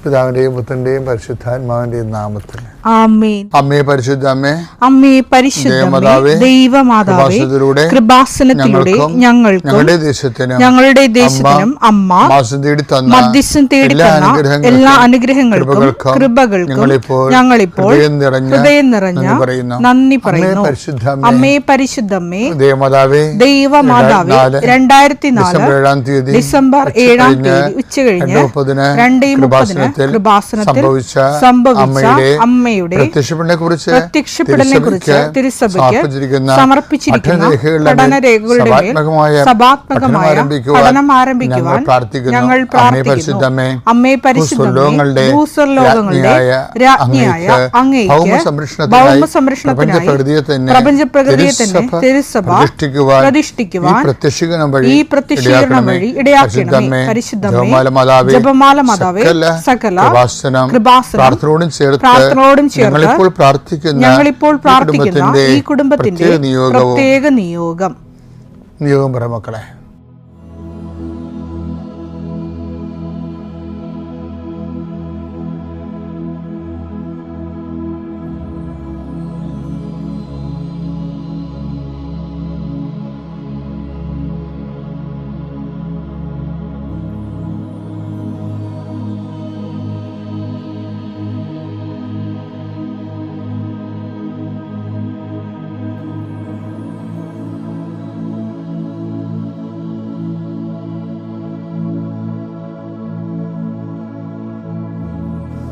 പിതാവിന്റെയും പുത്രന്റെയും പരിശുദ്ധാത്മാവിന്റെയും നാമത്തിൽ ആമേൻ. അമ്മേ പരിശുദ്ധ അമ്മേ, അമ്മേ പരിശുദ്ധ ദൈവമാതാവേ, കൃപാസനത്തിലൂടെ ഞങ്ങളുടെ ദേശത്തിനും അമ്മ മധ്യസ്ഥം തേടി തന്ന എല്ലാ അനുഗ്രഹങ്ങൾക്കും കൃപകൾക്കും ഞങ്ങളിപ്പോൾ ഹൃദയം നിറഞ്ഞ നന്ദി പറയുന്നു. അമ്മേ പരിശുദ്ധമ്മേ, ദൈവമാതാവേ, 2004 ഡിസംബർ 7 ഉച്ചകഴിഞ്ഞ് 2:30 കൃപാസനത്തിൽ സംഭവിച്ച അമ്മയുടെ പ്രത്യക്ഷപ്പെടലിനെക്കുറിച്ച് തിരുസഭയ്ക്ക് സമർപ്പിച്ചിരിക്കുന്ന പഠനരേഖകളുടെ മേൽ സഭാത്മകമായ പഠനം ആരംഭിക്കുവാൻ ഞങ്ങൾ പ്രാർത്ഥിക്കുന്നു. അമ്മേ പരിശുദ്ധമേ, ഭൂസ്വർലോകങ്ങളുടെ രാജ്ഞിയായ അങ്ങേയ്ക്ക് ഭൗമസംരക്ഷണത്തിനായി പ്രപഞ്ചപ്രകൃതിയെ തന്നെ തിരുസഭ പ്രതിഷ്ഠിക്കുവാൻ ഈ പ്രത്യക്ഷീകരണം വഴി ഇടയാക്കണമേ. പരിശുദ്ധമേ, ജപമാല മാതാവേ, സകല കൃപാസനം പ്രാർത്ഥനയോടും ചേർത്ത് ഞങ്ങളിപ്പോൾ പ്രാർത്ഥിക്കുന്ന ഈ കുടുംബത്തിന്റെ പ്രത്യേക നിയോഗം പറ മക്കളെ.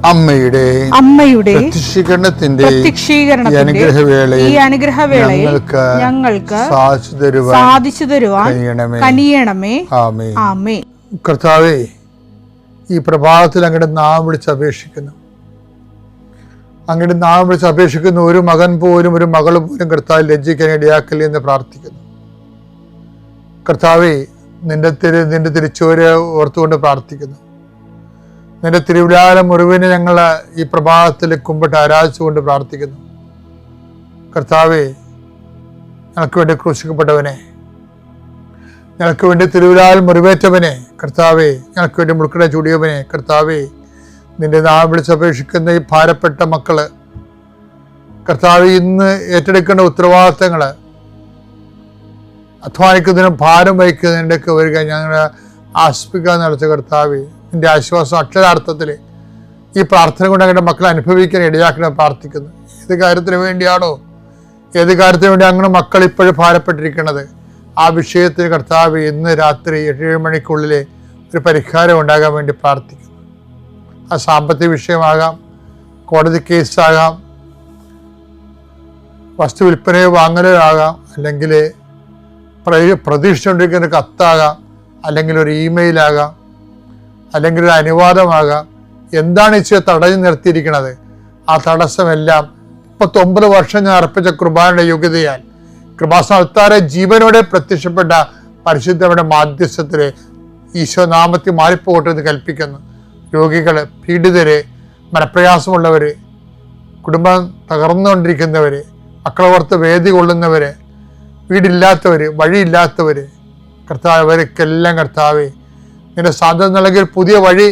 അമ്മയുടെ പ്രത്യക്ഷീകരണത്തിന്റെ ഈ അനുഗ്രഹവേളയിൽ ഞങ്ങൾക്ക് സാധിച്ചു തരുവാൻ കനിയണമേ. ആമേൻ. കർത്താവേ, ഈ പ്രഭാതത്തിൽ അങ്ങയുടെ നാമം വിളിച്ച് അപേക്ഷിക്കുന്നു. അങ്ങയുടെ നാമം വിളിച്ച് അപേക്ഷിക്കുന്നു. ഒരു മകൻ പോലും ഒരു മകൾ പോലും കർത്താവ് ലജ്ജിക്കാൻ ഇടയാക്കല്ലേ എന്ന് പ്രാർത്ഥിക്കുന്നു. കർത്താവേ, നിന്റെ തിരിച്ചുവരെ ഓർത്തുകൊണ്ട് പ്രാർത്ഥിക്കുന്നു. നിന്റെ തിരുവിലാല മുറിവിനെ ഞങ്ങൾ ഈ പ്രഭാതത്തിൽ കുമ്പിട്ട് ആരാധിച്ചുകൊണ്ട് പ്രാർത്ഥിക്കുന്നു. കർത്താവേ, ഞങ്ങൾക്ക് വേണ്ടി ക്രൂശിക്കപ്പെട്ടവനെ, ഞങ്ങൾക്ക് വേണ്ടി തിരുവിലാൽ മുറിവേറ്റവനെ, കർത്താവേ, ഞങ്ങൾക്ക് വേണ്ടി മുൾക്കട ചൂടിയവനെ, കർത്താവേ, നിന്റെ നാമം വിളിച്ചപേക്ഷിക്കുന്ന ഈ ഭാരപ്പെട്ട മക്കള്, കർത്താവേ, ഇന്ന് ഏറ്റെടുക്കേണ്ട ഉത്തരവാദിത്തങ്ങള്, അധ്വാനിക്കുന്നതിനും ഭാരം വഹിക്കുന്നതിൻ്റെയൊക്കെ വരിക ഞങ്ങൾ ആസ്പിക്കാൻ നടത്തിയ കർത്താവേ, നിന്റെ ആശ്വാസം അക്ഷരാർത്ഥത്തിൽ ഈ പ്രാർത്ഥന കൊണ്ട് അങ്ങനെ മക്കളെ അനുഭവിക്കാൻ ഇടയാക്കണം പ്രാർത്ഥിക്കുന്നു. ഏത് കാര്യത്തിന് വേണ്ടിയാണോ, ഏത് കാര്യത്തിന് വേണ്ടി അങ്ങനെ മക്കൾ ഇപ്പോഴും ഭാരപ്പെട്ടിരിക്കുന്നത്, ആ വിഷയത്തിന് കർത്താവ് ഇന്ന് രാത്രി 7 മണിക്കുള്ളിൽ ഒരു പരിഹാരം ഉണ്ടാകാൻ വേണ്ടി പ്രാർത്ഥിക്കുന്നു. ആ സാമ്പത്തിക വിഷയമാകാം, കോടതി കേസാകാം, വസ്തു വിൽപ്പനയോ വാങ്ങലോ ആകാം, അല്ലെങ്കിൽ പ്രതീക്ഷിച്ചുകൊണ്ടിരിക്കുന്ന കത്താകാം, അല്ലെങ്കിൽ ഒരു ഇമെയിലാകാം, അല്ലെങ്കിൽ ഒരു അനുവാദമാകാം. എന്താണ് ഈശോ തടഞ്ഞു നിർത്തിയിരിക്കുന്നത്? ആ തടസ്സമെല്ലാം 39 വർഷം ഞാൻ അർപ്പിച്ച കൃപാനയുടെ യോഗ്യതയാൽ കൃപാസ്ഥാനത്താരെ ജീവനോടെ പ്രത്യക്ഷപ്പെട്ട പരിശുദ്ധയുടെ മാധ്യസ്ഥത്തില് ഈശോ നാമത്തിൽ മാറിപ്പോകട്ടെ എന്ന് കൽപ്പിക്കുന്നു. രോഗികള്, പീഡിതര്, മനപ്രയാസമുള്ളവര്, കുടുംബം തകർന്നുകൊണ്ടിരിക്കുന്നവര്, മക്കളെ ഓർത്ത് വേദി കൊള്ളുന്നവര്, വീടില്ലാത്തവര്, വഴിയില്ലാത്തവര്, കർത്താവ്, അവർക്കെല്ലാം കർത്താവേ നിന്റെ സാധ്യത നൽകിയ പുതിയ വഴി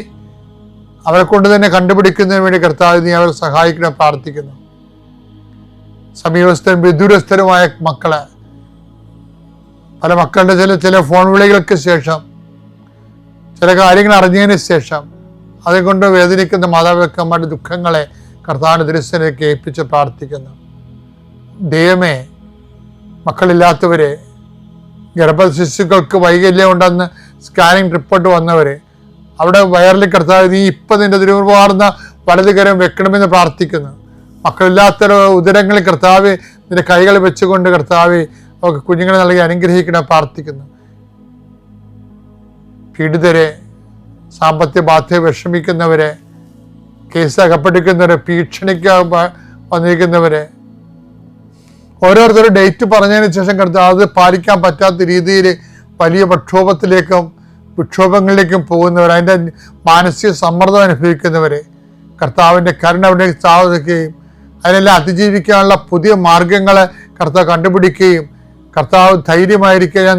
അവരെ കൊണ്ട് തന്നെ കണ്ടുപിടിക്കുന്നതിന് വേണ്ടി കർത്താവ് നീ അവരെ സഹായിക്കണം പ്രാർത്ഥിക്കുന്നു. സമീപസ്ഥരും വിദൂരസ്ഥരുമായ മക്കളെ, പല മക്കളുടെ ചില ഫോൺ വിളികൾക്ക് ശേഷം, ചില കാര്യങ്ങൾ അറിഞ്ഞതിന് ശേഷം അതുകൊണ്ട് വേദനിക്കുന്ന മാതാപിതാക്കന്മാരുടെ ദുഃഖങ്ങളെ കർത്താവിന്റെ തിരുസന്നിധിയിലേക്ക് ഏൽപ്പിച്ച് പ്രാർത്ഥിക്കുന്നു. ദൈവമേ, മക്കളില്ലാത്തവരെ, ഗർഭശിശുക്കൾക്ക് വൈകല്യം ഉണ്ടെന്ന് സ്കാനിങ് റിപ്പോർട്ട് വന്നവര്, അവിടെ വയറിൽ കർത്താവ് നീ ഇപ്പം നിന്റെ തിരുവാർന്ന വലതുകരം വെക്കണമെന്ന് പ്രാർത്ഥിക്കുന്നു. മക്കളില്ലാത്ത ഉദരങ്ങളിൽ കർത്താവ് നിന്റെ കൈകൾ വെച്ചുകൊണ്ട് കർത്താവ് അവർക്ക് കുഞ്ഞുങ്ങളെ നൽകി അനുഗ്രഹിക്കണം പ്രാർത്ഥിക്കുന്നു. പീഡിതരെ, സാമ്പത്തിക ബാധ്യത വിഷമിക്കുന്നവരെ, കേസ് അകപ്പെട്ടിരിക്കുന്നവരെ, ഭീഷണിക്ക് വന്നിരിക്കുന്നവരെ, ഓരോരുത്തരും ഡേറ്റ് പറഞ്ഞതിന് ശേഷം കർത്താവ് അത് പാലിക്കാൻ പറ്റാത്ത രീതിയിൽ വലിയ വിക്ഷോഭങ്ങളിലേക്കും പോകുന്നവർ, അതിൻ്റെ മാനസിക സമ്മർദ്ദം അനുഭവിക്കുന്നവരെ കർത്താവിൻ്റെ കരുണ അവിടെ സാധിക്കുകയും അതിനെല്ലാം അതിജീവിക്കാനുള്ള പുതിയ മാർഗങ്ങളെ കർത്താവ് കണ്ടുപിടിക്കുകയും കർത്താവ് ധൈര്യമായിരിക്കുക ഞാൻ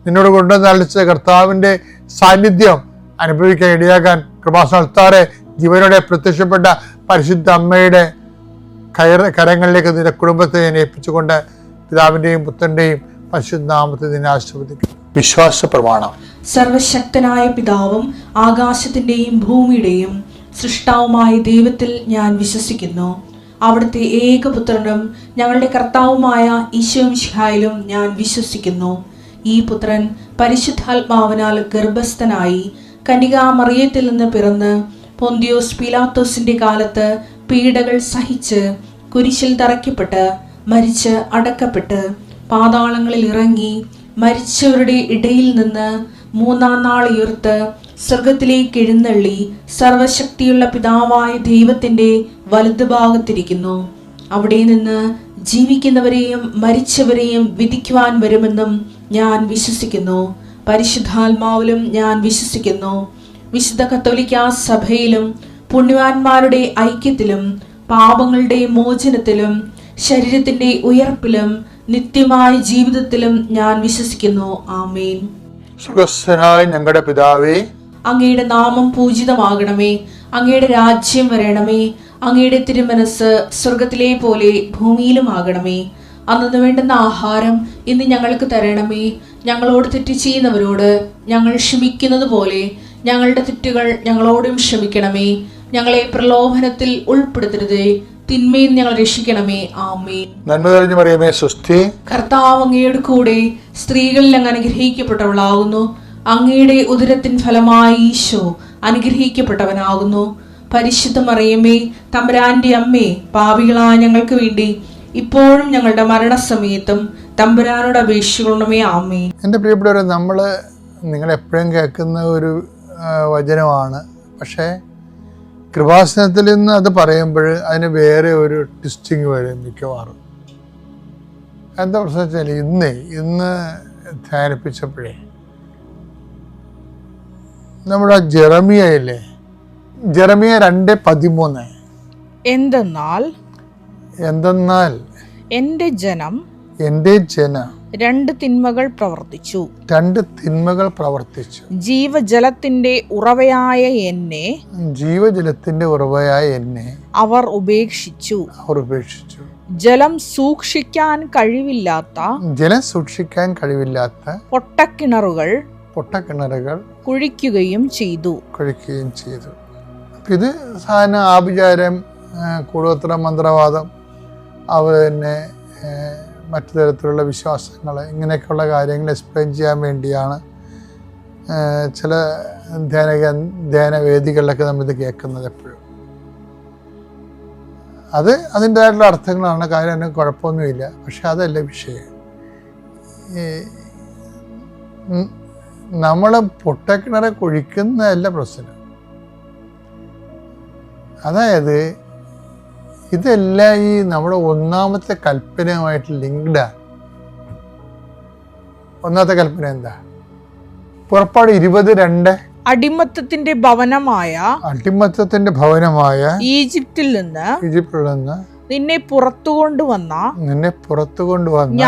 നിന്നോട് കൊണ്ടുവന്നളിച്ച കർത്താവിൻ്റെ സാന്നിധ്യം അനുഭവിക്കാൻ ഇടയാകാൻ കൃപാസനത്താറെ ജീവനോടെ പ്രത്യക്ഷപ്പെട്ട പരിശുദ്ധ അമ്മയുടെ കരങ്ങളിലേക്ക് നിന്റെ കുടുംബത്തെ ഞാൻ ഏൽപ്പിച്ചുകൊണ്ട് പിതാവിൻ്റെയും പുത്രൻ്റെയും പരിശുദ്ധ നാമത്തിൽ നിന്നെ ആശീർവദിക്കുന്നു. വിശ്വാസ പ്രമാണം. സർവശക്തനായ പിതാവും ആകാശത്തിന്റെയും ഭൂമിയുടെയും സൃഷ്ടാവുമായ ദൈവത്തിൽ ഞാൻ വിശ്വസിക്കുന്നു. അവിടുത്തെ ഏകപുത്രനും ഞങ്ങളുടെ കർത്താവുമായ ഈശോമിശിഹായിലും ഞാൻ വിശ്വസിക്കുന്നു. ഈ പുത്രൻ പരിശുദ്ധാത്മാവിനാൽ ഗർഭസ്ഥനായി കന്യകാമറിയത്തിൽ നിന്ന് പിറന്ന് പൊന്തിയോസ് പീലാത്തോസിന്റെ കാലത്ത് പീഡകൾ സഹിച്ച് കുരിശിൽ തറയ്ക്കപ്പെട്ട് മരിച്ച് അടക്കപ്പെട്ട് പാതാളങ്ങളിൽ ഇറങ്ങി മരിച്ചവരുടെ ഇടയിൽ നിന്ന് മൂന്നാം നാൾ ഉയർത്ത് സ്വർഗത്തിലേക്ക് എഴുന്നള്ളി സർവശക്തിയുള്ള പിതാവായ ദൈവത്തിന്റെ വലതുഭാഗത്തിരിക്കുന്നു. അവിടെ നിന്ന് ജീവിക്കുന്നവരെയും മരിച്ചവരെയും വിധിക്കുവാൻ വരുമെന്നും ഞാൻ വിശ്വസിക്കുന്നു. പരിശുദ്ധാത്മാവിലും ഞാൻ വിശ്വസിക്കുന്നു. വിശുദ്ധ കത്തോലിക്കാ സഭയിലും പുണ്യവാന്മാരുടെ ഐക്യത്തിലും പാപങ്ങളുടെ മോചനത്തിലും ശരീരത്തിന്റെ ഉയർപ്പിലും നിത്യമായ ജീവിതത്തിലും ഞാൻ വിശ്വസിക്കുന്നു. ആമേൻ. സ്വർഗ്ഗസ്ഥനായ ഞങ്ങളുടെ പിതാവേ, അങ്ങയുടെ നാമം പൂജിതമാകണമേ. അങ്ങയുടെ രാജ്യം വരണമേ. അങ്ങയുടെ തിരുമനസ് സ്വർഗത്തിലെ പോലെ ഭൂമിയിലുമാകണമേ. അന്നു വേണ്ടുന്ന ആഹാരം ഇന്ന് ഞങ്ങൾക്ക് തരണമേ. ഞങ്ങളോട് തെറ്റ് ചെയ്യുന്നവരോട് ഞങ്ങൾ ക്ഷമിക്കുന്നത് പോലെ ഞങ്ങളുടെ തെറ്റുകൾ ഞങ്ങളോടും ക്ഷമിക്കണമേ. ഞങ്ങളെ പ്രലോഭനത്തിൽ ഉൾപ്പെടുത്തരുതേ, തിന്മയിൽ ഞങ്ങൾ രക്ഷിക്കണമേ. ആമേൻ. നന്മ നിറഞ്ഞ മറിയമേ, സ്വസ്തി. കർത്താവ് അങ്ങയുടെ കൂടെ സ്ത്രീകളിൽ അങ്ങ് അനുഗ്രഹിക്കപ്പെട്ടവളാകുന്നു. അങ്ങയുടെ ഉദരത്തിൻ ഫലമായി ഈശോ അനുഗ്രഹിക്കപ്പെട്ടവനാകുന്നു. പരിശുദ്ധ മറിയമേ, തമ്പുരാന്റെ അമ്മേ, പാപികളായ ഞങ്ങൾക്ക് വേണ്ടി ഇപ്പോഴും ഞങ്ങളുടെ മരണസമയത്തും തമ്പുരാനോട് അപേക്ഷിക്കണമേ. ആമേൻ. എൻ്റെ പ്രിയപ്പെട്ടവരെ, നിങ്ങളെപ്പോഴും കേൾക്കുന്ന ഒരു വചനമാണ്. പക്ഷേ കൃപാസനത്തിൽ നിന്ന് അത് പറയുമ്പോൾ അതിന് വേറെ ഒരു ട്വിസ്റ്റിങ് വരും മിക്കവാറും. എന്താ പ്രശ്നം വെച്ചാൽ ഇന്ന് ധ്യാനിപ്പിച്ചപ്പോഴേ നമ്മുടെ ജെറമിയയില്ലേ, ജെറമിയ 2:13, എന്തെന്നാൽ എൻ്റെ ജനം രണ്ട് തിന്മകൾ പ്രവർത്തിച്ചു. ജീവജലത്തിന്റെ ഉറവയായ എന്നെ അവർ ഉപേക്ഷിച്ചു. ജലം സൂക്ഷിക്കാൻ കഴിവില്ലാത്ത പൊട്ടക്കിണറുകൾ കുഴിക്കുകയും ചെയ്തു. ഇത് സാധാരണ ആഭിചാരം, കൂടോത്ര മന്ത്രവാദം, അതുപോലെ തന്നെ മറ്റു തരത്തിലുള്ള വിശ്വാസങ്ങൾ, ഇങ്ങനെയൊക്കെയുള്ള കാര്യങ്ങൾ എക്സ്പ്ലെയിൻ ചെയ്യാൻ വേണ്ടിയാണ് ചില ധ്യാനവേദികളിലൊക്കെ നമ്മളിത് കേൾക്കുന്നത് എപ്പോഴും. അതിൻ്റെതായിട്ടുള്ള അർത്ഥങ്ങളാണ്, കാര്യം കുഴപ്പമൊന്നുമില്ല. പക്ഷെ അതല്ല വിഷയം. നമ്മൾ പൊട്ടക്കിണറെ കുഴിക്കുന്നതല്ല പ്രശ്നം. അതായത് ഇതെല്ലാം ഈ നമ്മുടെ ഒന്നാമത്തെ കൽപ്പനയുമായിട്ട് ലിങ്ക്ഡാണ്. ഒന്നാമത്തെ കൽപ്പന എന്താ? പുറപ്പാട് 20:2, അടിമത്തത്തിന്റെ ഭവനമായ ഈജിപ്തിൽ നിന്ന് നിന്നെ പുറത്തു കൊണ്ടുവന്ന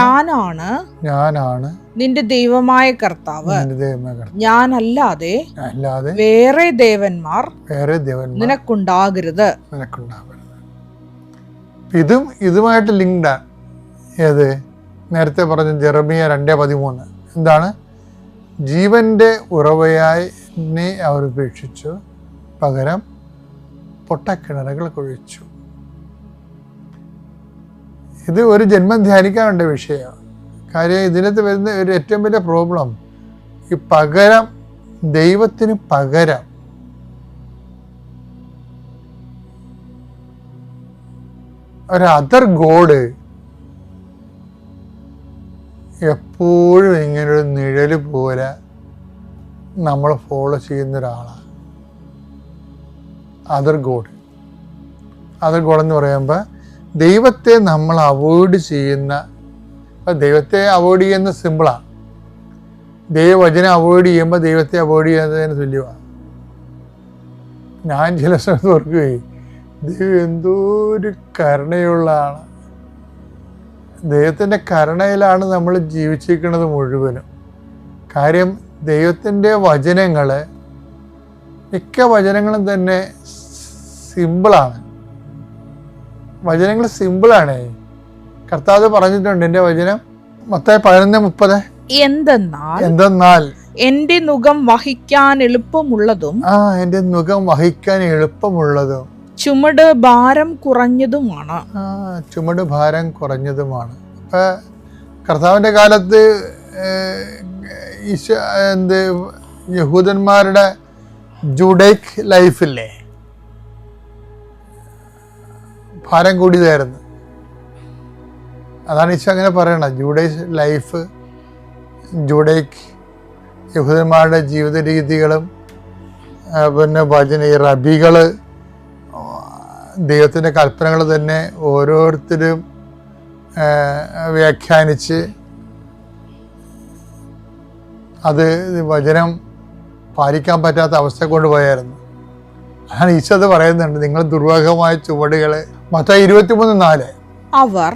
ഞാനാണ് നിന്റെ ദൈവമായ കർത്താവ്. ഞാനല്ലാതെ വേറെ ദേവന്മാർ നിനക്കുണ്ടാകരുത്. ഇതുമായിട്ട് ലിങ്ക്ഡാണ്. ഏത്? നേരത്തെ പറഞ്ഞ ജെറമിയ 2:13. എന്താണ്? ജീവന്റെ ഉറവയായി എന്നെ അവർ ഉപേക്ഷിച്ചു, പകരം പൊട്ടക്കിണറുകൾ കുഴിച്ചു. ഇത് ഒരു ജന്മം ധ്യാനിക്കാനുണ്ട വിഷയമാണ്. കാര്യം ഇതിനകത്ത് വരുന്ന ഒരു ഏറ്റവും വലിയ പ്രോബ്ലം, ഈ പകരം, ദൈവത്തിന് പകരം ഒരു അതർ ഗോഡ് എപ്പോഴും ഇങ്ങനൊരു നിഴല് പോലെ നമ്മൾ ഫോളോ ചെയ്യുന്ന ഒരാളാണ് അതർ ഗോഡ്. അതർ ഗോഡ് എന്ന് പറയുമ്പോൾ ദൈവത്തെ നമ്മൾ അവോയ്ഡ് ചെയ്യുന്ന, ദൈവത്തെ അവോയ്ഡ് ചെയ്യുന്ന സിമ്പിളാണ്. ദൈവവചനം അവോയ്ഡ് ചെയ്യുമ്പോൾ ദൈവത്തെ അവോയ്ഡ് ചെയ്യുന്നതിന് തുല്യമാണ്. ഞാൻ ചില സമയത്ത് ഓർക്കുകയും, ദൈവം എന്തോ ഒരു കരുണയുള്ള ആളാണ്. ദൈവത്തിൻ്റെ കരുണയിലാണ് നമ്മൾ ജീവിച്ചിരിക്കുന്നത് മുഴുവനും. കാര്യം ദൈവത്തിൻ്റെ വചനങ്ങൾ, മിക്ക വചനങ്ങളും തന്നെ സിമ്പിളാണ്. വചനങ്ങൾ സിമ്പിളാണ്. കർത്താവ് പറഞ്ഞിട്ടുണ്ട്, എൻ്റെ വചനം മത്തായി 11:30, എന്തെന്നാൽ എന്റെ നുകം വഹിക്കാൻ എളുപ്പമുള്ളതും എന്റെ നുകം വഹിക്കാൻ എളുപ്പമുള്ളതും ചുമട് ഭാരം കുറഞ്ഞതുമാണ്. ചുമട് ഭാരം കുറഞ്ഞതുമാണ്. അപ്പൊ കർത്താവിന്റെ കാലത്ത് യഹൂദന്മാരുടെ ജൂഡൈക് ലൈഫില്ലേ, ഭാരം കൂടിയതായിരുന്നു. അതാണ് ഈശോ അങ്ങനെ പറയണത്. ജൂഡൈക് യഹൂദന്മാരുടെ ജീവിത രീതികളും പിന്നെ റബികള് ദൈവത്തിൻ്റെ കൽപ്പനകൾ തന്നെ ഓരോരുത്തരും വ്യാഖ്യാനിച്ച് അത് വചനം പാലിക്കാൻ പറ്റാത്ത അവസ്ഥ കൊണ്ടുപോയായിരുന്നു. അതാണ് ഈശോ അത് പറയുന്നുണ്ട്, നിങ്ങൾ ദുർവാഹമായ ചുവടുകളെ. മത്തായി 23:4 അവർ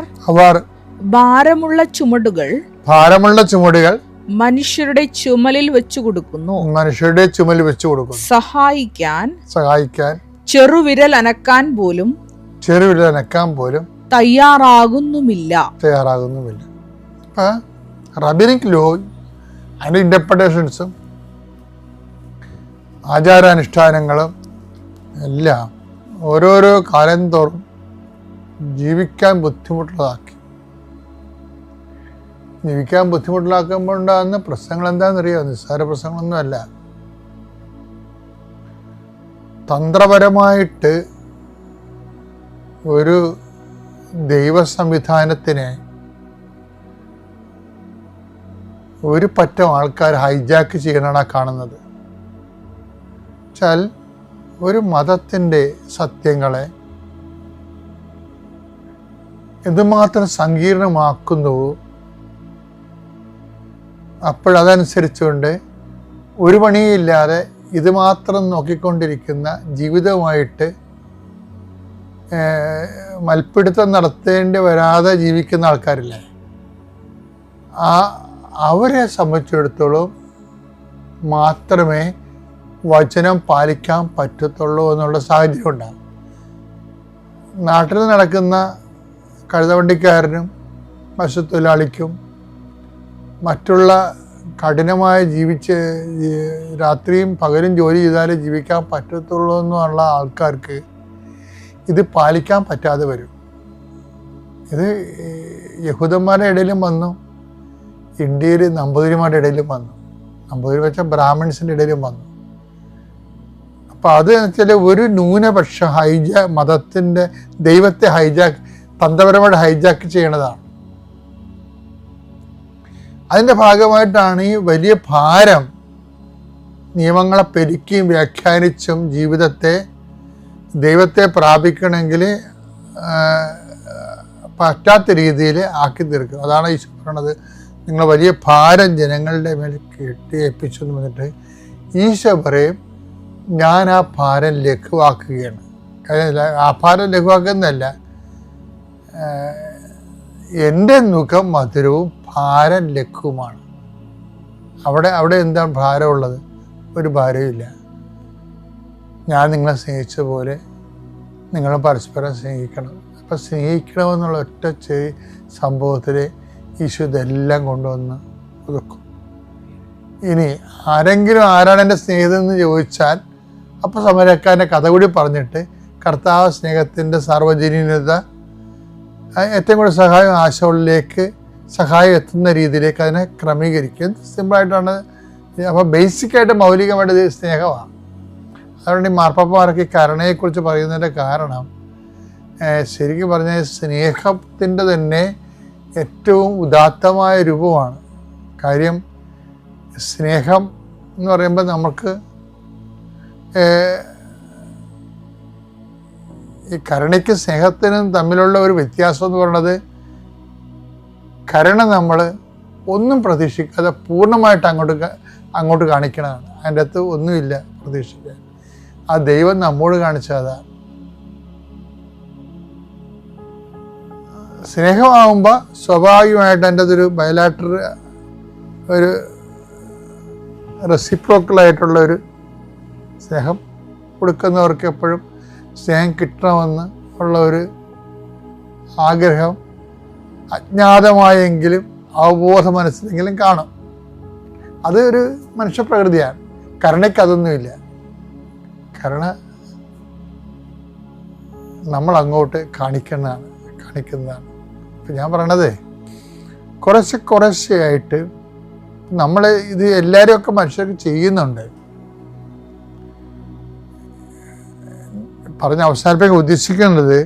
ഭാരമുള്ള ചുമടുകൾ മനുഷ്യരുടെ ചുമലിൽ വെച്ചു കൊടുക്കുന്നു, സഹായിക്കാൻ ചെറുവിരൽ അനക്കാൻ പോലും തയ്യാറാകുന്നുമില്ല. റബിനിക് ലോ അതിൻ്റെ ഇന്റർപ്രിട്ടേഷൻസും ആചാരാനുഷ്ഠാനങ്ങളും എല്ലാം ഓരോരോ കാലം തോറും ജീവിക്കാൻ ബുദ്ധിമുട്ടിലാക്കുമ്പോൾ ഉണ്ടാകുന്ന പ്രശ്നങ്ങൾ എന്താണെന്നറിയാമോ? നിസ്സാര പ്രശ്നങ്ങളൊന്നുമല്ല. തന്ത്രപരമായിട്ട് ഒരു ദൈവ സംവിധാനത്തിനെ ഒരു പറ്റം ആൾക്കാർ ഹൈജാക്ക് ചെയ്യണതാണ് കാണുന്നത്. വെച്ചാൽ ഒരു മതത്തിൻ്റെ സത്യങ്ങളെ എന്തുമാത്രം സങ്കീർണമാക്കുന്നുവോ അപ്പോഴതനുസരിച്ചുകൊണ്ട് ഒരു പണിയില്ലാതെ ഇത് മാത്രം നോക്കിക്കൊണ്ടിരിക്കുന്ന ജീവിതവുമായിട്ട് മൽപ്പിടുത്തം നടത്തേണ്ടി വരാതെ ജീവിക്കുന്ന ആൾക്കാരില്ലേ, അവരെ സംബന്ധിച്ചിടത്തോളം മാത്രമേ വചനം പാലിക്കാൻ പറ്റത്തുള്ളൂ എന്നുള്ള സാഹചര്യം ഉണ്ടാകും. നാട്ടിൽ നടക്കുന്ന കഴുതവണ്ടിക്കാരനും മത്സ്യത്തൊഴിലാളിക്കും മറ്റുള്ള കഠിനമായി ജീവിച്ച് രാത്രിയും പകലും ജോലി ചെയ്താലേ ജീവിക്കാൻ പറ്റത്തുള്ളൂ എന്നുള്ള ആൾക്കാർക്ക് ഇത് പാലിക്കാൻ പറ്റാതെ വരും. ഇത് യഹൂദന്മാരുടെ ഇടയിലും വന്നു, ഇന്ത്യയിൽ നമ്പൂതിരിമാരുടെ ഇടയിലും വന്നു, നമ്പൂതിരി വെച്ച ബ്രാഹ്മിൺസിൻ്റെ ഇടയിലും വന്നു. അപ്പം അത് വെച്ചാൽ ഒരു ന്യൂനപക്ഷ മതത്തിൻ്റെ ദൈവത്തെ തന്ത്രപരമായിട്ട് ഹൈജാക്ക് ചെയ്യണതാണ്. അതിൻ്റെ ഭാഗമായിട്ടാണ് ഈ വലിയ ഭാരം നിയമങ്ങളെ പെരുക്കിയും വ്യാഖ്യാനിച്ചും ദൈവത്തെ പ്രാപിക്കണമെങ്കിൽ പറ്റാത്ത രീതിയിൽ ആക്കി തീർക്കും. അതാണ് ഈശോ പറയണത്, നിങ്ങൾ വലിയ ഭാരം ജനങ്ങളുടെ മേൽ കെട്ടിയേൽപ്പിച്ചു എന്ന് പറഞ്ഞിട്ട് ഈശോ പറയും, ഞാൻ ആ ഭാരം ലഘുവാക്കുകയാണ്. ആ ഭാരം ലഘുവാക്കുന്നതല്ല, എൻ്റെ മുഖം മധുരവും ഭാരം ലഘുവുമാണ്. അവിടെ എന്താണ് ഭാരമുള്ളത്? ഒരു ഭാരമില്ല. ഞാൻ നിങ്ങളെ സ്നേഹിച്ച പോലെ നിങ്ങൾ പരസ്പരം സ്നേഹിക്കണം. അപ്പം സ്നേഹിക്കണമെന്നുള്ള ഒറ്റ സംഭവത്തിൽ ഈശോ ഇതെല്ലാം കൊണ്ടുവന്ന് ഒതുക്കും. ഇനി ആരെങ്കിലും ആരാണ് എൻ്റെ സ്നേഹിതനെന്ന് ചോദിച്ചാൽ അപ്പോൾ സമരക്കാരൻ്റെ കഥ കൂടി പറഞ്ഞിട്ട് കർത്താവ് സ്നേഹത്തിൻ്റെ സാർവജനീനത ഏറ്റവും കൂടുതൽ സഹായം എത്തുന്ന രീതിയിലേക്ക് അതിനെ ക്രമീകരിക്കും. സിമ്പിളായിട്ടാണ്. അപ്പോൾ ബേസിക്കായിട്ട് മൗലികമായിട്ട് സ്നേഹമാണ്. അതുകൊണ്ട് ഈ മാർപ്പാപ്പമാരൊക്കെ കരുണയെക്കുറിച്ച് പറയുന്നതിൻ്റെ കാരണം ശരിക്കും പറഞ്ഞാൽ സ്നേഹത്തിൻ്റെ തന്നെ ഏറ്റവും ഉദാത്തമായ രൂപമാണ്. കാര്യം സ്നേഹം എന്ന് പറയുമ്പോൾ നമുക്ക് ഈ കരുണയ്ക്കും സ്നേഹത്തിനും തമ്മിലുള്ള ഒരു വ്യത്യാസം എന്ന് പറയുന്നത്, കരുണ നമ്മൾ ഒന്നും പ്രതീക്ഷിക്കാതെ പൂർണ്ണമായിട്ട് അങ്ങോട്ട് കാണിക്കണതാണ്. അതിൻ്റെ അകത്ത് ഒന്നുമില്ല പ്രതീക്ഷിക്കാൻ. ആ ദൈവം നമ്മോട് കാണിച്ചതാണ്. സ്നേഹമാകുമ്പോൾ സ്വാഭാവികമായിട്ട് എൻ്റെ അതൊരു ബയലാറ്റർ ഒരു റെസിപ്രോക്കലായിട്ടുള്ള ഒരു സ്നേഹം കൊടുക്കുന്നവർക്ക് എപ്പോഴും സ്നേഹം കിട്ടണമെന്ന് ഉള്ള ഒരു ആഗ്രഹം അജ്ഞാതമായെങ്കിലും അവബോധ മനസ്സിലെങ്കിലും കാണും. അത് ഒരു മനുഷ്യപ്രകൃതിയാണ്. കരുണയ്ക്ക് അതൊന്നുമില്ല. കരുണ നമ്മൾ അങ്ങോട്ട് കാണിക്കുന്നതാണ്. ഇപ്പം ഞാൻ പറയണത് കുറേശ്ശെയായിട്ട് നമ്മൾ ഇത് എല്ലാവരുമൊക്കെ മനുഷ്യർക്ക് ചെയ്യുന്നുണ്ട്. പറഞ്ഞ് അവസാനിപ്പിക്കാൻ ഉദ്ദേശിക്കുന്നത്,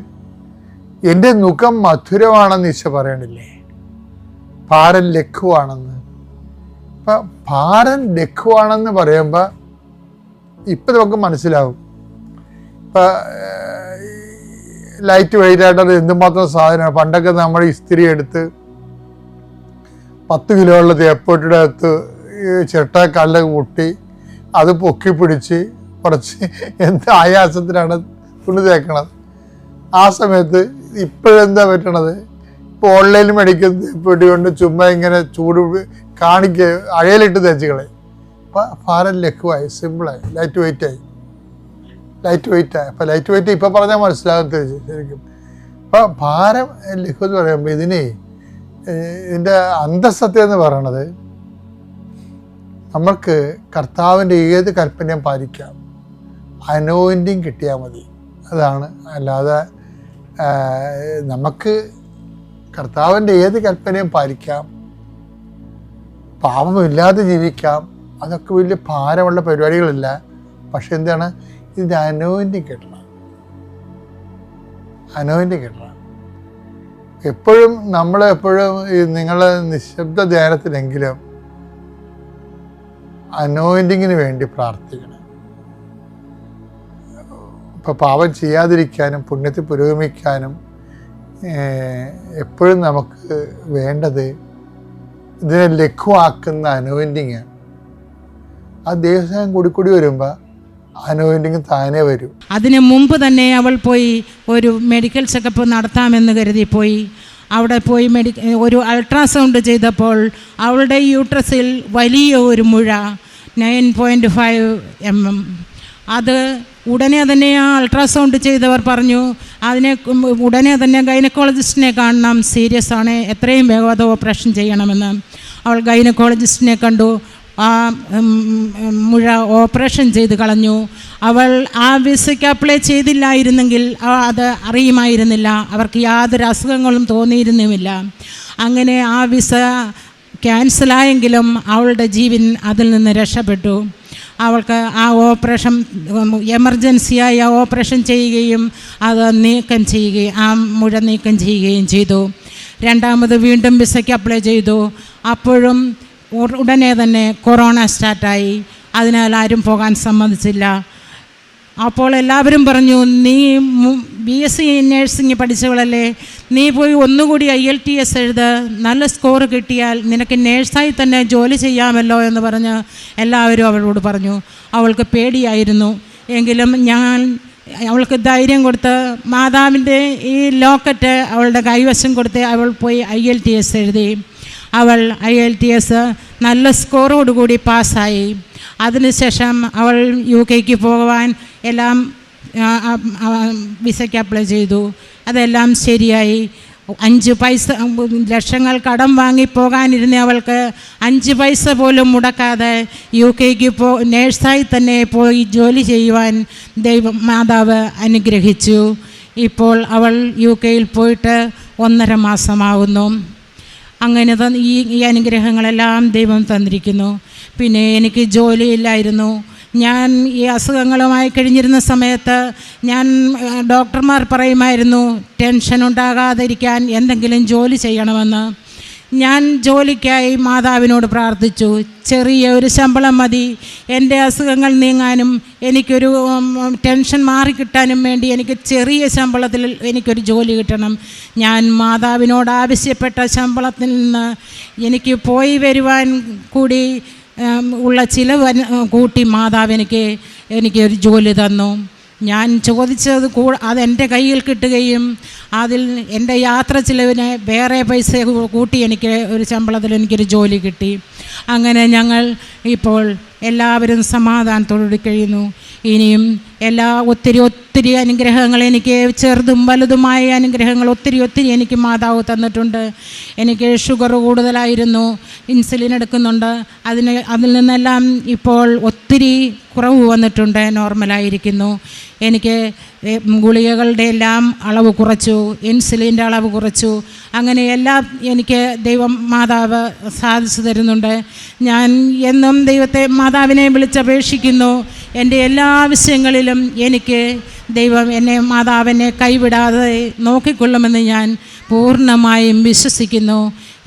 എൻ്റെ മുഖം മധുരമാണെന്ന് ഈശോ പറയണില്ലേ, ഭാരം ലഘുവാണെന്ന്. അപ്പം ഭാരം ലഘുവാണെന്ന് പറയുമ്പോൾ ഇപ്പം നമുക്ക് മനസ്സിലാവും. ഇപ്പം ലൈറ്റ് വെയിറ്റായിട്ടത് എന്തുമാത്രം സാധനമാണ്. പണ്ടൊക്കെ നമ്മൾ ഇസ്തിരി എടുത്ത് 10 കിലോ ഉള്ള തേപ്പോട്ടിയുടെ അകത്ത് ചിരട്ടക്കല്ലൊക്കെ മുട്ടി അത് പൊക്കി പിടിച്ച് കുറച്ച് എന്ത് ആയാസത്തിനാണ് തുണി തേക്കണത്. ആ സമയത്ത് ഇപ്പോഴെന്താ പറ്റണത്? ഇപ്പോൾ ഓൺലൈനിൽ മേടിക്കുന്ന തേപ്പൊട്ടി കൊണ്ട് ചുമ്മാ ഇങ്ങനെ ചൂട് അഴയിലിട്ട് തേച്ചുകളെ. അപ്പം ഭാരം ലഘുവായി, സിമ്പിളായി, ലൈറ്റ് വെയിറ്റായി. അപ്പം ലൈറ്റ് വെയിറ്റ് ഇപ്പം പറഞ്ഞാൽ മനസ്സിലാകത്ത ശരിക്കും. അപ്പം ഭാരം ലഘു എന്ന് പറയുമ്പോൾ ഇതിൻ്റെ അന്തസത്യം എന്ന് പറയണത്, നമ്മൾക്ക് കർത്താവിൻ്റെ ഏത് കൽപ്പനയും പാലിക്കാം, അനോയിൻറ്റിങ് കിട്ടിയാൽ മതി. അതാണ്. അല്ലാതെ നമുക്ക് കർത്താവിൻ്റെ ഏത് കൽപ്പനയും പാലിക്കാം, പാപമില്ലാതെ ജീവിക്കാം. അതൊക്കെ വലിയ ഭാരമുള്ള പരിപാടികളില്ല. പക്ഷെ എന്താണ്, ഇതിൻ്റെ അനോയിൻറ്റിങ് കിട്ടണം. എപ്പോഴും നിങ്ങൾ നിശബ്ദ ധ്യാനത്തിലെങ്കിലും അനോയിൻറ്റിങ്ങിന് വേണ്ടി പ്രാർത്ഥിക്കണം. ഇപ്പോൾ പാപം ചെയ്യാതിരിക്കാനും പുണ്യത്തിൽ പുരോഗമിക്കാനും എപ്പോഴും നമുക്ക് വേണ്ടത് ഇതിനെ ലഘുവാക്കുന്ന അനോയിൻറ്റിങ്. ആ ദൈവസ്നേഹം കൂടി വരുമ്പോൾ അനോയിൻറ്റിങ് താനേ വരും. അതിന് മുമ്പ് തന്നെ അവൾ പോയി ഒരു മെഡിക്കൽ ചെക്കപ്പ് നടത്താമെന്ന് കരുതി പോയി. അവിടെ പോയി ഒരു അൾട്രാസൗണ്ട് ചെയ്തപ്പോൾ അവളുടെ യൂട്രസിൽ വലിയ ഒരു മുഴ 9.5 mm. അത് ഉടനെ തന്നെ ആ അൾട്രാസൗണ്ട് ചെയ്തവർ പറഞ്ഞു, അതിനെ ഉടനെ തന്നെ ഗൈനക്കോളജിസ്റ്റിനെ കാണണം, സീരിയസ് ആണ്, എത്രയും വേഗം അത് ഓപ്പറേഷൻ ചെയ്യണമെന്ന്. അവൾ ഗൈനക്കോളജിസ്റ്റിനെ കണ്ടു. ആ മുഴ ഓപ്പറേഷൻ ചെയ്ത് കളഞ്ഞു. അവൾ ആ വിസയ്ക്ക് അപ്ലൈ ചെയ്തില്ലായിരുന്നെങ്കിൽ അത് അറിയുമായിരുന്നില്ല. അവർക്ക് യാതൊരു അസുഖങ്ങളും തോന്നിയിരുന്നുമില്ല. അങ്ങനെ ആ വിസ ക്യാൻസലായെങ്കിലും അവളുടെ ജീവൻ അതിൽ നിന്ന് രക്ഷപ്പെട്ടു. അവൾക്ക് ആ ഓപ്പറേഷൻ എമർജൻസിയായി ആ ഓപ്പറേഷൻ ചെയ്യുകയും അത് ആ മുഴ നീക്കം ചെയ്യുകയും ചെയ്തു. രണ്ടാമത് വീണ്ടും വിസയ്ക്ക് അപ്ലൈ ചെയ്തു. അപ്പോഴും ഉടനെ തന്നെ കൊറോണ സ്റ്റാർട്ടായി. അതിനാൽ ആരും പോകാൻ സമ്മതിച്ചില്ല. അപ്പോൾ എല്ലാവരും പറഞ്ഞു, നീ BSc നേഴ്സിംഗ് പഠിച്ചവളല്ലേ, നീ പോയി ഒന്നുകൂടി IELTS എഴുത്, നല്ല സ്കോർ കിട്ടിയാൽ നിനക്ക് നേഴ്സായി തന്നെ ജോലി ചെയ്യാമല്ലോ എന്ന് പറഞ്ഞ് എല്ലാവരും അവളോട് പറഞ്ഞു. അവൾക്ക് പേടിയായിരുന്നു. എങ്കിലും അവൾക്ക് ധൈര്യം കൊടുത്ത് മാതാവിൻ്റെ ഈ ലോക്കറ്റ് അവളുടെ കൈവശം കൊടുത്ത് അവൾ പോയി IELTS എഴുതി. അവൾ IELTS നല്ല സ്കോറോടുകൂടി പാസ്സായി. അതിനുശേഷം അവൾ UK പോകുവാൻ എല്ലാം വിസയ്ക്ക് അപ്ലൈ ചെയ്തു. അതെല്ലാം ശരിയായി. 5 പൈസ ലക്ഷങ്ങൾ കടം വാങ്ങി പോകാനിരുന്ന അവൾക്ക് 5 പൈസ പോലും മുടക്കാതെ UK നേഴ്സായി തന്നെ പോയി ജോലി ചെയ്യുവാൻ മാതാവ് അനുഗ്രഹിച്ചു. ഇപ്പോൾ അവൾ UK പോയിട്ട് 1.5 മാസമാകുന്നു. അങ്ങനെ ഈ അനുഗ്രഹങ്ങളെല്ലാം ദൈവം തന്നിരിക്കുന്നു. പിന്നെ എനിക്ക് ജോലിയില്ലായിരുന്നു. ഞാൻ ഈ അസുഖങ്ങളുമായി കഴിഞ്ഞിരുന്ന സമയത്ത് ഡോക്ടർമാർ പറയുമായിരുന്നു ടെൻഷൻ ഉണ്ടാകാതിരിക്കാൻ എന്തെങ്കിലും ജോലി ചെയ്യണമെന്ന്. ഞാൻ ജോലിക്കായി മാതാവിനോട് പ്രാർത്ഥിച്ചു. ചെറിയ ഒരു ശമ്പളം മതി, എൻ്റെ അസുഖങ്ങൾ നീങ്ങാനും എനിക്കൊരു ടെൻഷൻ മാറിക്കിട്ടാനും വേണ്ടി എനിക്ക് ചെറിയ ശമ്പളത്തിൽ എനിക്കൊരു ജോലി കിട്ടണം. ഞാൻ മാതാവിനോട് ആവശ്യപ്പെട്ട ശമ്പളത്തിൽ നിന്ന് എനിക്ക് പോയി വരുവാൻ കൂടി ഉള്ള ചിലവ് കൂട്ടി മാതാവ് എനിക്കൊരു ജോലി തന്നു. ഞാൻ ചോദിച്ചത് അതെൻ്റെ കയ്യിൽ കിട്ടുകയും അതിൽ എൻ്റെ യാത്ര ചിലവിന് വേറെ പൈസ കൂട്ടി എനിക്ക് ഒരു ശമ്പളത്തിൽ എനിക്കൊരു ജോലി കിട്ടി. അങ്ങനെ ഞങ്ങൾ ഇപ്പോൾ എല്ലാവരും സമാധാനത്തോടുകൂടി കഴിയുന്നു. ഇനിയും ഒത്തിരി അനുഗ്രഹങ്ങൾ, എനിക്ക് ചെറുതും വലുതുമായ അനുഗ്രഹങ്ങൾ ഒത്തിരി എനിക്ക് മാതാവ് തന്നിട്ടുണ്ട്. എനിക്ക് ഷുഗർ കൂടുതലായിരുന്നു, ഇൻസുലിൻ എടുക്കുന്നുണ്ട്. അതിൽ നിന്നെല്ലാം ഇപ്പോൾ ഒത്തിരി കുറവ് വന്നിട്ടുണ്ട്, നോർമലായിരിക്കുന്നു. എനിക്ക് ഗുളികകളുടെ എല്ലാം അളവ് കുറച്ചു, ഇൻസുലിൻ്റെ അളവ് കുറച്ചു. അങ്ങനെ എല്ലാം എനിക്ക് മാതാവ് സാധിച്ചു തരുന്നുണ്ട്. ഞാൻ എന്നും മാതാവിനെ വിളിച്ചപേക്ഷിക്കുന്നു. എൻ്റെ എല്ലാ ആവശ്യങ്ങളിലും എനിക്ക് മാതാവിനെ കൈവിടാതെ നോക്കിക്കൊള്ളുമെന്ന് ഞാൻ പൂർണ്ണമായും വിശ്വസിക്കുന്നു.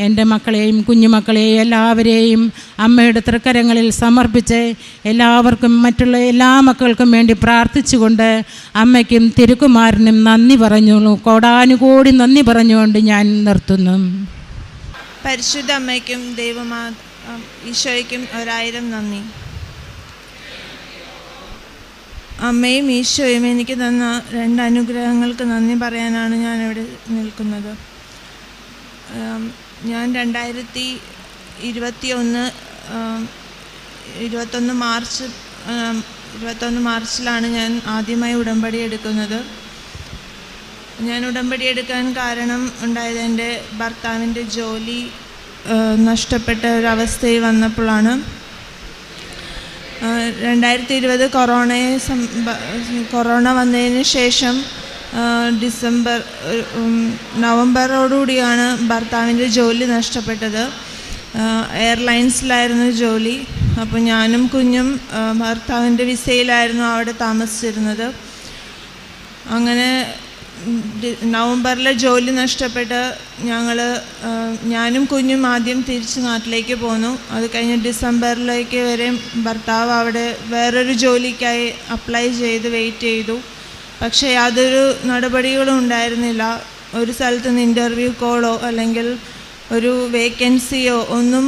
എൻ്റെ മക്കളെയും കുഞ്ഞുമക്കളെയും എല്ലാവരെയും അമ്മയുടെ തൃക്കരങ്ങളിൽ സമർപ്പിച്ച് എല്ലാവർക്കും, മറ്റുള്ള എല്ലാ മക്കൾക്കും വേണ്ടി പ്രാർത്ഥിച്ചുകൊണ്ട് അമ്മയ്ക്കും തിരുക്കുമാരനും നന്ദി പറഞ്ഞു, കോടാനുകോടി നന്ദി പറഞ്ഞുകൊണ്ട് ഞാൻ നിർത്തുന്നു. പരിശുദ്ധ അമ്മയ്ക്കും ഈശോയ്ക്കും 1000 നന്ദി. അമ്മയും ഈശോയും എനിക്ക് തന്ന 2 അനുഗ്രഹങ്ങൾക്ക് നന്ദി പറയാനാണ് ഞാനിവിടെ നിൽക്കുന്നത്. ഞാൻ 2021 മാർച്ചിലാണ് ഞാൻ ആദ്യമായി ഉടമ്പടി എടുക്കുന്നത്. ഞാൻ ഉടമ്പടി എടുക്കാൻ കാരണം ഉണ്ടായത് എൻ്റെ ഭർത്താവിൻ്റെ ജോലി നഷ്ടപ്പെട്ട ഒരവസ്ഥയിൽ വന്നപ്പോഴാണ്. 2020 കൊറോണ വന്നതിന് ശേഷം നവംബറോടുകൂടിയാണ് ഭർത്താവിൻ്റെ ജോലി നഷ്ടപ്പെട്ടത്. എയർലൈൻസിലായിരുന്നു ജോലി. അപ്പോൾ ഞാനും കുഞ്ഞും ഭർത്താവിൻ്റെ വിസയിലായിരുന്നു അവിടെ താമസിച്ചിരുന്നത്. അങ്ങനെ നവംബറിൽ ജോലി നഷ്ടപ്പെട്ട് ഞാനും കുഞ്ഞും ആദ്യം തിരിച്ച് നാട്ടിലേക്ക് പോന്നു. അത് കഴിഞ്ഞ് ഡിസംബറിലേക്ക് വരെ ഭർത്താവ് അവിടെ വേറൊരു ജോലിക്കായി അപ്ലൈ ചെയ്ത് വെയിറ്റ് ചെയ്തു. പക്ഷേ യാതൊരു നടപടികളും ഉണ്ടായിരുന്നില്ല. ഒരു സ്ഥലത്ത് നിന്ന് ഇൻ്റർവ്യൂ കോളോ അല്ലെങ്കിൽ ഒരു വേക്കൻസിയോ ഒന്നും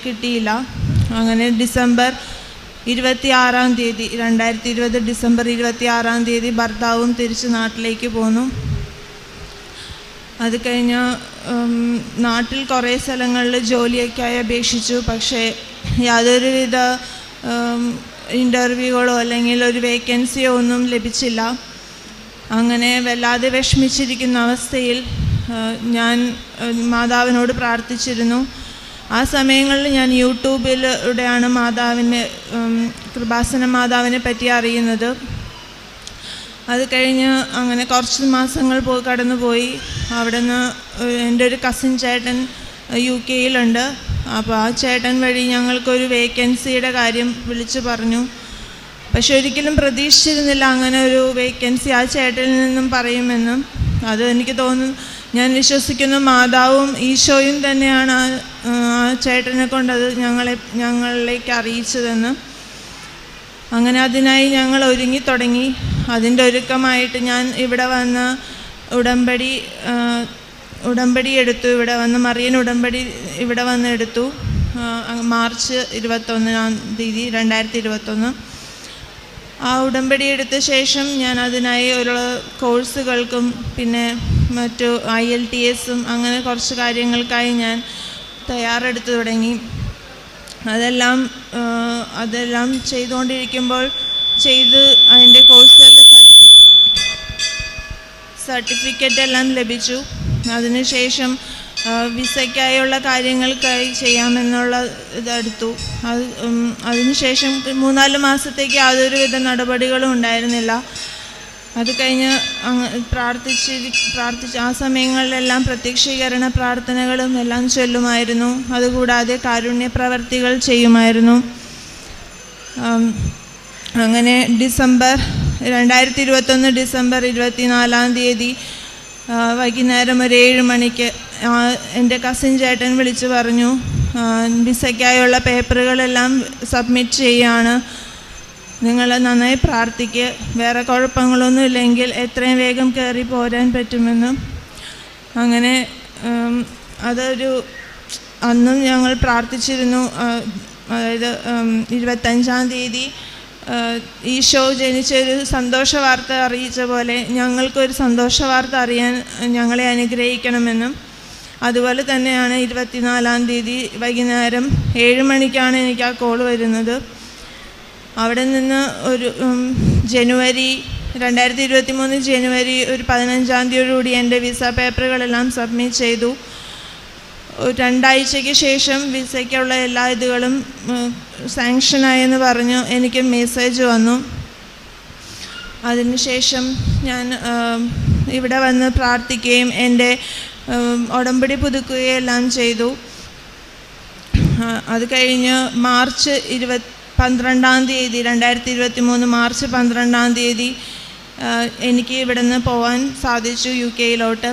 കിട്ടിയില്ല. അങ്ങനെ ഡിസംബർ 2020 ഡിസംബർ 26 ഭർത്താവും തിരിച്ച് നാട്ടിലേക്ക് പോന്നു. അത് കഴിഞ്ഞ് നാട്ടിൽ കുറേ സ്ഥലങ്ങളിൽ ജോലിയൊക്കെയായി അപേക്ഷിച്ചു. പക്ഷേ യാതൊരുവിധ ഇൻ്റർവ്യൂകളോ അല്ലെങ്കിൽ ഒരു വേക്കൻസിയോ ഒന്നും ലഭിച്ചില്ല. അങ്ങനെ വല്ലാതെ വിഷമിച്ചിരിക്കുന്ന അവസ്ഥയിൽ ഞാൻ മാതാവിനോട് പ്രാർത്ഥിച്ചിരുന്നു. ആ സമയങ്ങളിൽ ഞാൻ യൂട്യൂബിലൂടെയാണ് കൃപാസന മാതാവിനെ പറ്റി അറിയുന്നത്. അത് കഴിഞ്ഞ് അങ്ങനെ കുറച്ച് മാസങ്ങൾ കടന്നുപോയി. അവിടെ നിന്ന് എൻ്റെ ഒരു കസിൻ ചേട്ടൻ UK അപ്പോൾ ആ ചേട്ടൻ വഴി ഞങ്ങൾക്കൊരു വേക്കൻസിയുടെ കാര്യം വിളിച്ചു പറഞ്ഞു. പക്ഷെ ഒരിക്കലും പ്രതീക്ഷിച്ചിരുന്നില്ല അങ്ങനെ ഒരു വേക്കൻസി ആ ചേട്ടനിൽ നിന്നും പറയുമെന്നും. അത് എനിക്ക് തോന്നുന്നു, ഞാൻ വിശ്വസിക്കുന്നു മാതാവും ഈശോയും തന്നെയാണ് ആ ചേട്ടനെ കൊണ്ടത് ഞങ്ങളിലേക്ക് അറിയിച്ചതെന്ന്. അങ്ങനെ അതിനായി ഞങ്ങൾ ഒരുങ്ങി തുടങ്ങി. അതിൻ്റെ ഒരുക്കമായിട്ട് ഞാൻ ഇവിടെ വന്ന് ഉടമ്പടി എടുത്തു. ഇവിടെ വന്ന് മറിയൻ ഉടമ്പടി ഇവിടെ വന്ന് എടുത്തു. മാർച്ച് 21 2021. ആ ഉടമ്പടി എടുത്ത ശേഷം ഞാൻ അതിനായി ഒരു കോഴ്സുകൾക്കും പിന്നെ മറ്റു IELTS അങ്ങനെ കുറച്ച് കാര്യങ്ങൾക്കായി ഞാൻ തയ്യാറെടുത്ത് തുടങ്ങി. അതെല്ലാം ചെയ്തുകൊണ്ടിരിക്കുമ്പോൾ അതിൻ്റെ കോഴ്സുകളുടെ സർട്ടിഫിക്കറ്റ് എല്ലാം ലഭിച്ചു. അതിനുശേഷം വിസയ്ക്കായുള്ള കാര്യങ്ങൾക്കായി ചെയ്യാമെന്നുള്ള ഇതെടുത്തു. അതിനുശേഷം 3-4 മാസത്തേക്ക് യാതൊരുവിധ നടപടികളും ഉണ്ടായിരുന്നില്ല. അത് കഴിഞ്ഞ് പ്രാർത്ഥിച്ച് ആ സമയങ്ങളിലെല്ലാം പ്രത്യക്ഷീകരണ പ്രാർത്ഥനകളും എല്ലാം ചൊല്ലുമായിരുന്നു. അതുകൂടാതെ കാരുണ്യ പ്രവർത്തികൾ ചെയ്യുമായിരുന്നു. അങ്ങനെ 2021 ഡിസംബർ 24 വൈകുന്നേരം ഒരു 7 മണിക്ക് എൻ്റെ കസിൻ ചേട്ടൻ വിളിച്ചു പറഞ്ഞു, വിസയ്ക്കായുള്ള പേപ്പറുകളെല്ലാം സബ്മിറ്റ് ചെയ്യുകയാണ്, നിങ്ങൾ നന്നായി പ്രാർത്ഥിക്കുക, വേറെ കുഴപ്പങ്ങളൊന്നും ഇല്ലെങ്കിൽ എത്രയും വേഗം കയറി പോരാൻ പറ്റുമെന്ന്. അങ്ങനെ അന്നും ഞങ്ങൾ പ്രാർത്ഥിച്ചിരുന്നു. അതായത് 25 ഈശോ ജനിച്ചൊരു സന്തോഷ വാർത്ത അറിയിച്ച പോലെ ഞങ്ങൾക്കൊരു സന്തോഷ വാർത്ത അറിയാൻ ഞങ്ങളെ അനുഗ്രഹിക്കണമെന്നും. അതുപോലെ തന്നെയാണ് 24 വൈകുന്നേരം 7 മണിക്കാണ് എനിക്ക് ആ കോൾ വരുന്നത്. അവിടെ നിന്ന് ഒരു ജനുവരി 2023 ഒരു 15-ാം തീയതിയോടുകൂടി എൻ്റെ വിസ പേപ്പറുകളെല്ലാം സബ്മിറ്റ് ചെയ്തു. 2 ആഴ്ചയ്ക്ക് ശേഷം വിസയ്ക്കുള്ള എല്ലാ ഇതുകളും സാങ്ഷനായെന്ന് പറഞ്ഞു എനിക്ക് മെസ്സേജ് വന്നു. അതിനുശേഷം ഞാൻ ഇവിടെ വന്ന് പ്രാർത്ഥിക്കുകയും എൻ്റെ ഉടമ്പടി പുതുക്കുകയും എല്ലാം ചെയ്തു. അത് കഴിഞ്ഞ് മാർച്ച് 12-ാം തീയതി 2023 മാർച്ച് 12-ാം തീയതി എനിക്ക് ഇവിടെ നിന്ന് പോകാൻ സാധിച്ചു UK-യിലോട്ട്.